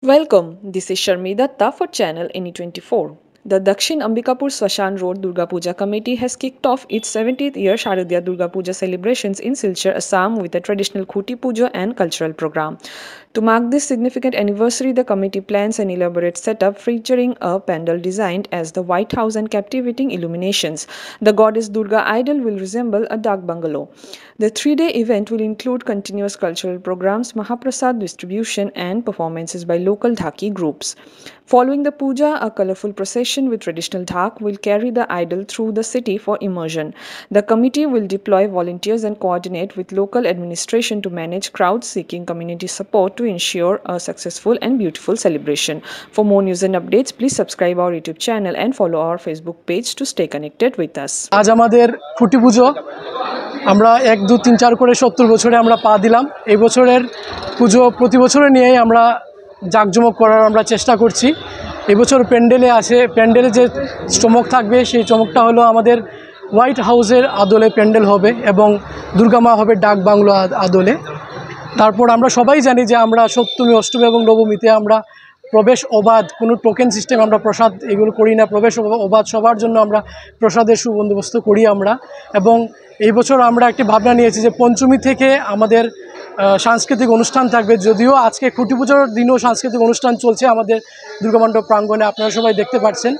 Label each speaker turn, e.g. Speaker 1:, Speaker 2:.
Speaker 1: Welcome, this is Sharmi Datta for Channel NE24. The Dakshin Ambikapur Swashan Road Durga Puja Committee has kicked off its 70th year Sharadya Durga Puja celebrations in Silchar, Assam with a traditional Khuti Puja and cultural program. To mark this significant anniversary, the committee plans an elaborate setup featuring a pandal designed as the White House and captivating illuminations. The goddess Durga idol will resemble a dak bungalow. The three-day event will include continuous cultural programs, Mahaprasad distribution, and performances by local Dhaki groups. Following the puja, a colorful procession with traditional dhak will carry the idol through the city for immersion. The committee will deploy volunteers and coordinate with local administration to manage crowds seeking community support to ensure a successful and beautiful celebration. For more news and updates, please subscribe our YouTube channel and follow our Facebook page to stay connected with us.
Speaker 2: আজ আমাদের খুঁটি পুজো আমরা 1 2 3 4 করে 70 বছরে আমরা পা দিলাম। এই বছরের পুজো প্রতি বছরে নিয়েই আমরা জাঁকজমক করার আমরা চেষ্টা করছি। এই বছর প্যান্ডেলে আছে, প্যান্ডেলে যে চমক থাকবে সেই চমকটা হলো আমাদের হোয়াইট হাউসের আদলে প্যান্ডেল হবে এবং দুর্গা মা হবে ডাক বাংলো আদলে। তারপর আমরা সবাই জানি যে আমরা সপ্তমী অষ্টমী এবং নবমীতে আমরা প্রবেশ অবাধ কোনো টোকেন সিস্টেম আমরা প্রসাদ এগুলো করি না। প্রবেশ অবাধ সবার জন্য আমরা প্রসাদের সুবন্দোবস্ত করি আমরা। এবং এই বছর আমরা একটি ভাবনা নিয়েছি যে পঞ্চমী থেকে আমাদের সাংস্কৃতিক অনুষ্ঠান থাকবে। যদিও আজকে খুঁটি পুজোর দিনও সাংস্কৃতিক অনুষ্ঠান চলছে আমাদের দুর্গা মণ্ডপ প্রাঙ্গণে, আপনারা সবাই দেখতে পাচ্ছেন।